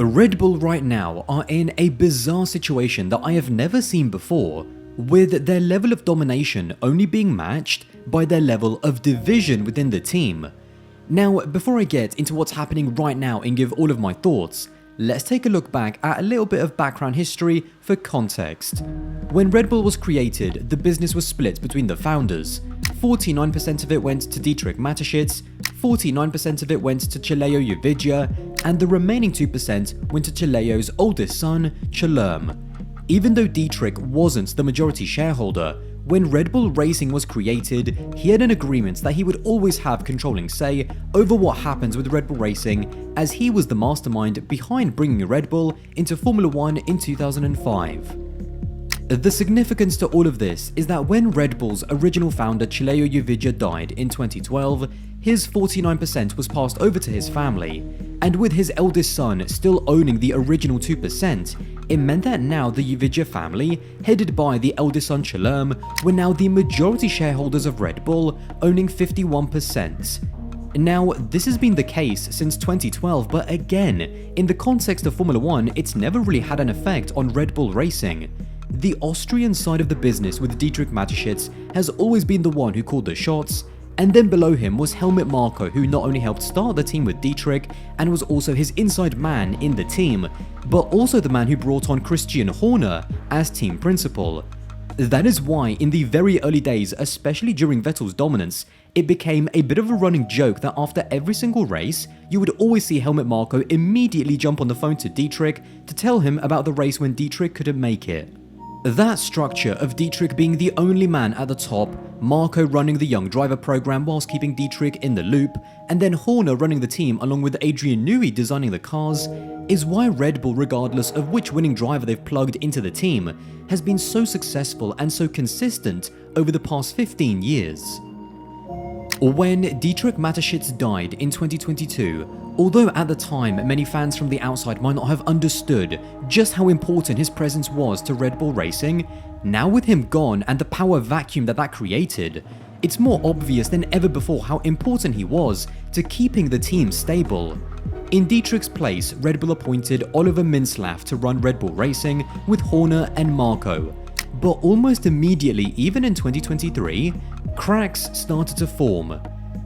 Red Bull right now are in a bizarre situation that I have never seen before, with their level of domination only being matched by their level of division within the team. Now, before I get into what's happening right now and give all of my thoughts, let's take a look back at a little bit of background history for context. When Red Bull was created, the business was split between the founders. 49% of it went to Dietrich Mateschitz, 49% of it went to Chileo Uvidya, and the remaining 2% went to Chileo's oldest son, Chilerm. Even though Dietrich wasn't the majority shareholder, when Red Bull Racing was created, he had an agreement that he would always have controlling say over what happens with Red Bull Racing, as he was the mastermind behind bringing Red Bull into Formula 1 in 2005. The significance to all of this is that when Red Bull's original founder Chileo Uvidya died in 2012, his 49% was passed over to his family, and with his eldest son still owning the original 2%, it meant that now the Uvidya family, headed by the eldest son Chilerm, were now the majority shareholders of Red Bull, owning 51%. Now, this has been the case since 2012, but again, in the context of Formula 1, it's never really had an effect on Red Bull Racing. The Austrian side of the business with Dietrich Mateschitz has always been the one who called the shots, and then below him was Helmut Marko, who not only helped start the team with Dietrich and was also his inside man in the team, but also the man who brought on Christian Horner as team principal. That is why in the very early days, especially during Vettel's dominance, it became a bit of a running joke that after every single race, you would always see Helmut Marko immediately jump on the phone to Dietrich to tell him about the race when Dietrich couldn't make it. That structure of Dietrich being the only man at the top, Marko running the young driver program whilst keeping Dietrich in the loop, and then Horner running the team along with Adrian Newey designing the cars, is why Red Bull, regardless of which winning driver they've plugged into the team, has been so successful and so consistent over the past 15 years. When Dietrich Mateschitz died in 2022, although at the time many fans from the outside might not have understood just how important his presence was to Red Bull Racing, now with him gone and the power vacuum that created, it's more obvious than ever before how important he was to keeping the team stable. In Dietrich's place, Red Bull appointed Oliver Mintzlaff to run Red Bull Racing with Horner and Marko. But almost immediately, even in 2023, cracks started to form.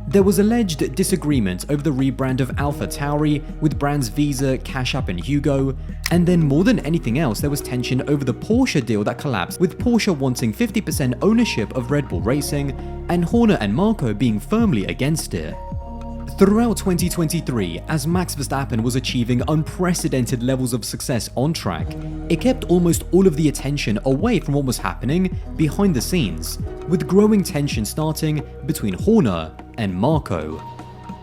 There was alleged disagreement over the rebrand of AlphaTauri with brands Visa, Cash App and Hugo, and then more than anything else there was tension over the Porsche deal that collapsed, with Porsche wanting 50% ownership of Red Bull Racing and Horner and Marko being firmly against it. Throughout 2023, as Max Verstappen was achieving unprecedented levels of success on track, it kept almost all of the attention away from what was happening behind the scenes, with growing tension starting between Horner and Marko.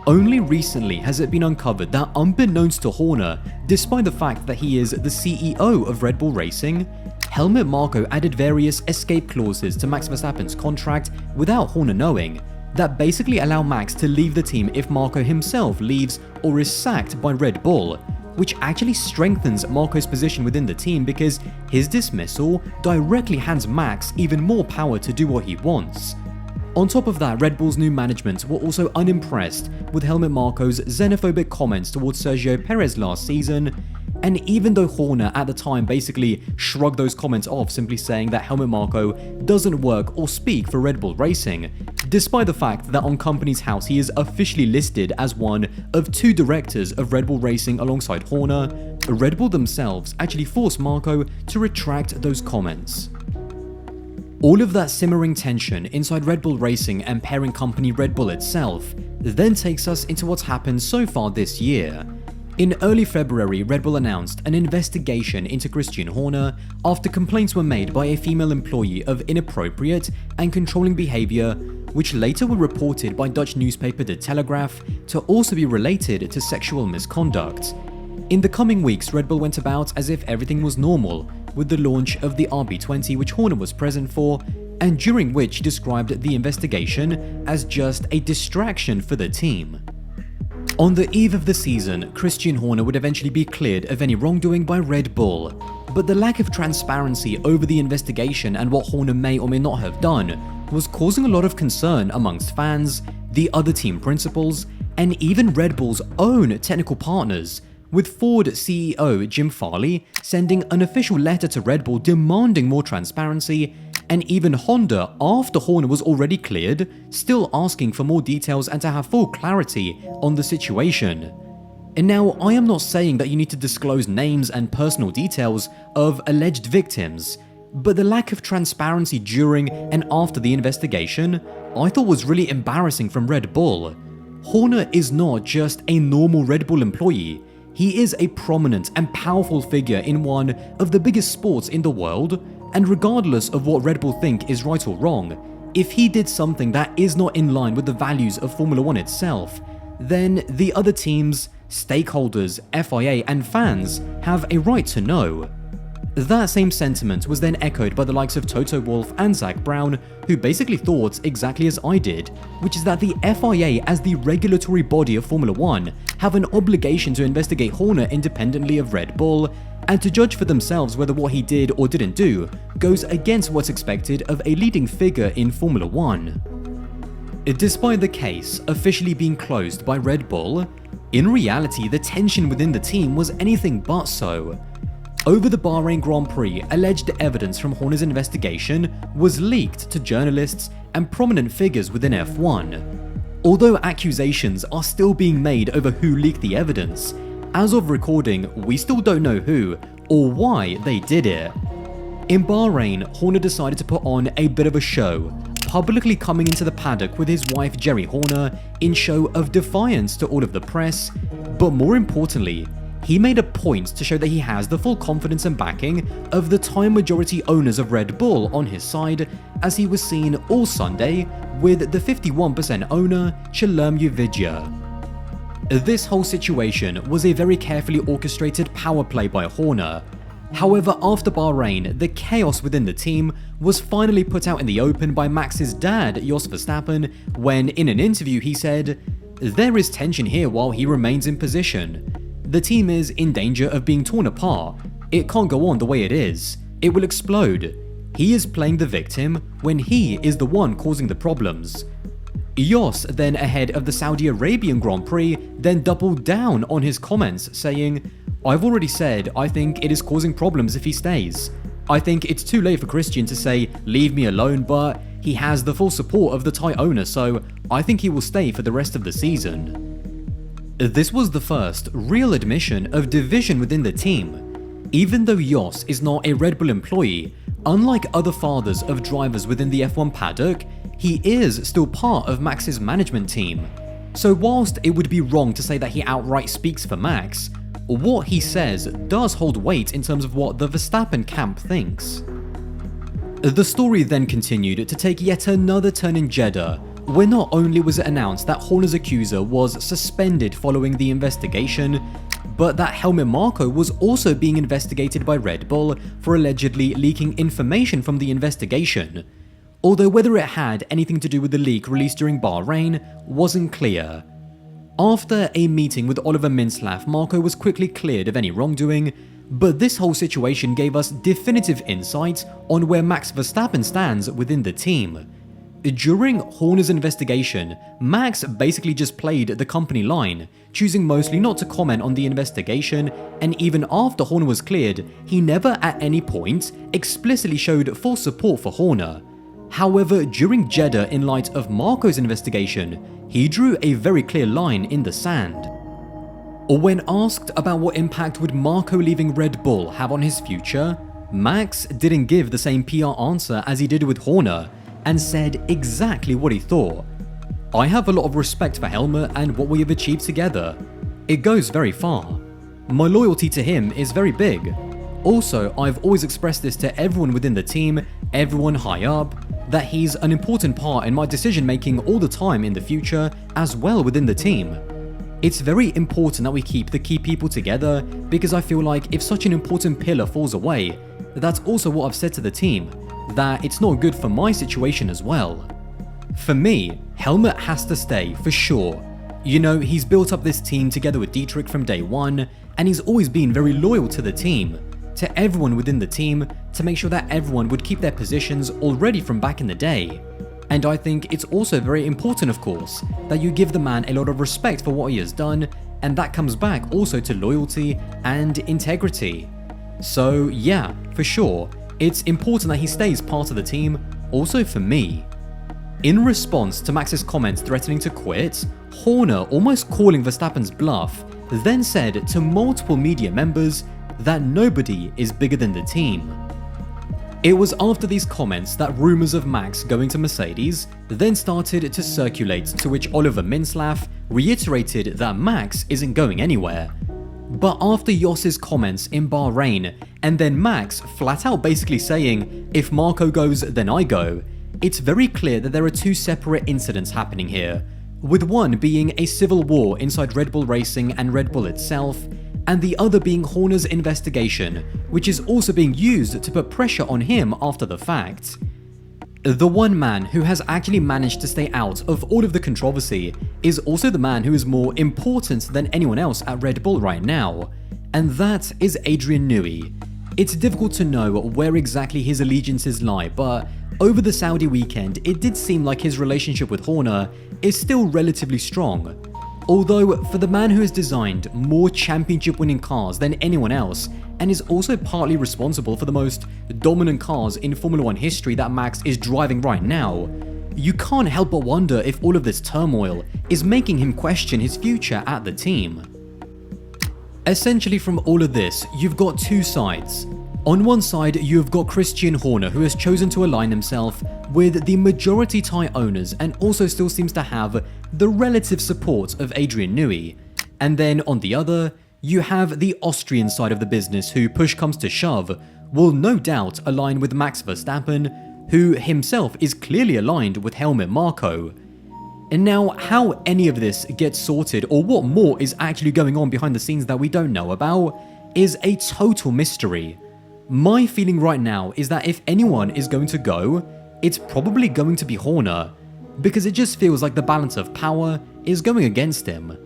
Only recently has it been uncovered that, unbeknownst to Horner, despite the fact that he is the CEO of Red Bull Racing, Helmut Marko added various escape clauses to Max Verstappen's contract without Horner knowing, that basically allow Max to leave the team if Marko himself leaves or is sacked by Red Bull, which actually strengthens Marko's position within the team because his dismissal directly hands Max even more power to do what he wants. On top of that, Red Bull's new management were also unimpressed with Helmut Marko's xenophobic comments towards Sergio Perez last season, and even though Horner at the time basically shrugged those comments off, simply saying that Helmut Marko doesn't work or speak for Red Bull Racing, despite the fact that on Companies House he is officially listed as one of 2 directors of Red Bull Racing alongside Horner, Red Bull themselves actually forced Marko to retract those comments. All of that simmering tension inside Red Bull Racing and parent company Red Bull itself then takes us into what's happened so far this year. In early February, Red Bull announced an investigation into Christian Horner after complaints were made by a female employee of inappropriate and controlling behavior, which later were reported by Dutch newspaper De Telegraaf to also be related to sexual misconduct. In the coming weeks, Red Bull went about as if everything was normal, with the launch of the RB20, which Horner was present for, and during which he described the investigation as just a distraction for the team. On the eve of the season, Christian Horner would eventually be cleared of any wrongdoing by Red Bull, but the lack of transparency over the investigation and what Horner may or may not have done was causing a lot of concern amongst fans, the other team principals, and even Red Bull's own technical partners, with Ford CEO Jim Farley sending an official letter to Red Bull demanding more transparency, and even Honda, after Horner was already cleared, still asking for more details and to have full clarity on the situation. And now, I am not saying that you need to disclose names and personal details of alleged victims, but the lack of transparency during and after the investigation, I thought was really embarrassing from Red Bull. Horner is not just a normal Red Bull employee, he is a prominent and powerful figure in one of the biggest sports in the world, and regardless of what Red Bull think is right or wrong, if he did something that is not in line with the values of Formula One itself, then the other teams, stakeholders, FIA and fans have a right to know. That same sentiment was then echoed by the likes of Toto Wolff and Zach Brown, who basically thought exactly as I did, which is that the FIA as the regulatory body of Formula One have an obligation to investigate Horner independently of Red Bull, and to judge for themselves whether what he did or didn't do goes against what's expected of a leading figure in Formula One. Despite the case officially being closed by Red Bull, in reality the tension within the team was anything but so. Over the Bahrain Grand Prix, alleged evidence from Horner's investigation was leaked to journalists and prominent figures within F1. Although accusations are still being made over who leaked the evidence, as of recording, we still don't know who or why they did it. In Bahrain, Horner decided to put on a bit of a show, publicly coming into the paddock with his wife Jerry Horner in show of defiance to all of the press, but more importantly, he made a point to show that he has the full confidence and backing of the time majority owners of Red Bull on his side, as he was seen all Sunday with the 51% owner Shalom Yuvidya. This whole situation was a very carefully orchestrated power play by Horner. However, after Bahrain, the chaos within the team was finally put out in the open by Max's dad, Jos Verstappen, when in an interview he said, "There is tension here while he remains in position. The team is in danger of being torn apart. It can't go on the way it is. It will explode. He is playing the victim when he is the one causing the problems." Jos, then ahead of the Saudi Arabian Grand Prix, then doubled down on his comments, saying, "I've already said I think it is causing problems if he stays. I think it's too late for Christian to say, 'Leave me alone,' but he has the full support of the Thai owner, so I think he will stay for the rest of the season." This was the first real admission of division within the team. Even though Jos is not a Red Bull employee, unlike other fathers of drivers within the F1 paddock, he is still part of Max's management team. So whilst it would be wrong to say that he outright speaks for Max, what he says does hold weight in terms of what the Verstappen camp thinks. The story then continued to take yet another turn in Jeddah, where not only was it announced that Horner's accuser was suspended following the investigation, but that helmet Marko was also being investigated by Red Bull for allegedly leaking information from the investigation. Although whether it had anything to do with the leak released during Bahrain wasn't clear. After a meeting with Oliver Mintzlaff, Marko was quickly cleared of any wrongdoing, but this whole situation gave us definitive insight on where Max Verstappen stands within the team. During Horner's investigation, Max basically just played the company line, choosing mostly not to comment on the investigation, and even after Horner was cleared, he never at any point explicitly showed full support for Horner. However, during Jeddah, in light of Marko's investigation, he drew a very clear line in the sand. When asked about what impact would Marko leaving Red Bull have on his future, Max didn't give the same PR answer as he did with Horner, and said exactly what he thought. "I have a lot of respect for Helmut and what we have achieved together. It goes very far. My loyalty to him is very big. Also, I've always expressed this to everyone within the team, everyone high up, that he's an important part in my decision making all the time in the future, as well within the team. It's very important that we keep the key people together, because I feel like if such an important pillar falls away, that's also what I've said to the team, that it's not good for my situation as well. For me, Helmut has to stay for sure. You know, he's built up this team together with Dietrich from day one, and he's always been very loyal to the team, to everyone within the team, to make sure that everyone would keep their positions already from back in the day. And I think it's also very important, of course, that you give the man a lot of respect for what he has done and that comes back also to loyalty and integrity. So yeah, for sure, it's important that he stays part of the team, also for me. In response to Max's comments threatening to quit, Horner, almost calling Verstappen's bluff, then said to multiple media members that nobody is bigger than the team. It was after these comments that rumours of Max going to Mercedes then started to circulate, to which Oliver Mintzlaff reiterated that Max isn't going anywhere. But after Jos's comments in Bahrain, and then Max flat out basically saying, if Marko goes, then I go, it's very clear that there are two separate incidents happening here, with one being a civil war inside Red Bull Racing and Red Bull itself, and the other being Horner's investigation, which is also being used to put pressure on him after the fact. The one man who has actually managed to stay out of all of the controversy is also the man who is more important than anyone else at Red Bull right now, and that is Adrian Newey. It's difficult to know where exactly his allegiances lie, but over the Saudi weekend it did seem like his relationship with Horner is still relatively strong. Although, for the man who has designed more championship-winning cars than anyone else, and is also partly responsible for the most dominant cars in Formula 1 history that Max is driving right now, you can't help but wonder if all of this turmoil is making him question his future at the team. Essentially, from all of this, you've got two sides. On one side, you've got Christian Horner, who has chosen to align himself with the majority Thai owners and also still seems to have the relative support of Adrian Newey. And then on the other, you have the Austrian side of the business who, push comes to shove, will no doubt align with Max Verstappen, who himself is clearly aligned with Helmut Marko. And now, how any of this gets sorted or what more is actually going on behind the scenes that we don't know about is a total mystery. My feeling right now is that if anyone is going to go, it's probably going to be Horner, because it just feels like the balance of power is going against him.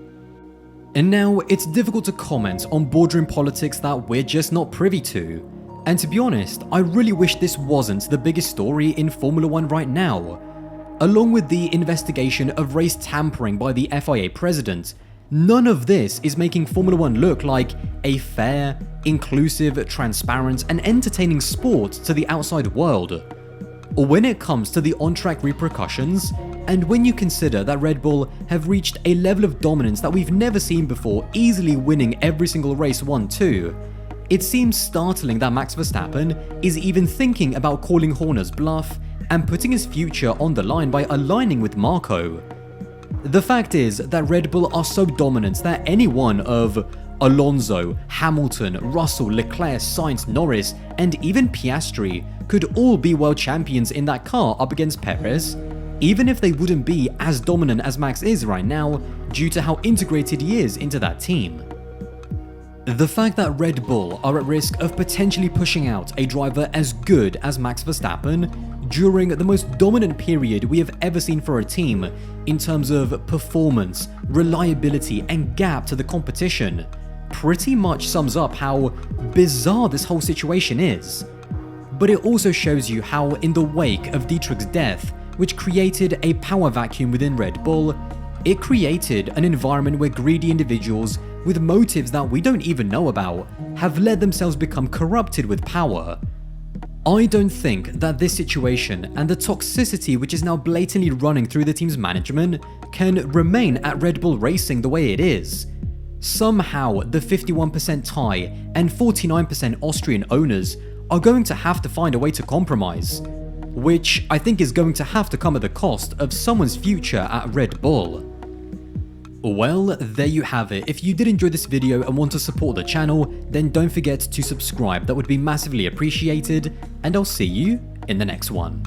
And now, it's difficult to comment on boardroom politics that we're just not privy to. And to be honest, I really wish this wasn't the biggest story in Formula 1 right now. Along with the investigation of race tampering by the FIA president, none of this is making Formula 1 look like a fair, inclusive, transparent, and entertaining sport to the outside world. When it comes to the on-track repercussions, and when you consider that Red Bull have reached a level of dominance that we've never seen before, easily winning every single race 1-2, it seems startling that Max Verstappen is even thinking about calling Horner's bluff and putting his future on the line by aligning with Marko. The fact is that Red Bull are so dominant that any one of Alonso, Hamilton, Russell, Leclerc, Sainz, Norris, and even Piastri could all be world champions in that car up against Perez, even if they wouldn't be as dominant as Max is right now due to how integrated he is into that team. The fact that Red Bull are at risk of potentially pushing out a driver as good as Max Verstappen during the most dominant period we have ever seen for a team in terms of performance, reliability, and gap to the competition pretty much sums up how bizarre this whole situation is. But it also shows you how, in the wake of Dietrich's death, which created a power vacuum within Red Bull, it created an environment where greedy individuals with motives that we don't even know about have let themselves become corrupted with power. I don't think that this situation and the toxicity which is now blatantly running through the team's management can remain at Red Bull Racing the way it is. Somehow, the 51% Thai and 49% Austrian owners are going to have to find a way to compromise, which I think is going to have to come at the cost of someone's future at Red Bull. Well, there you have it. If you did enjoy this video and want to support the channel, then don't forget to subscribe. That would be massively appreciated, and I'll see you in the next one.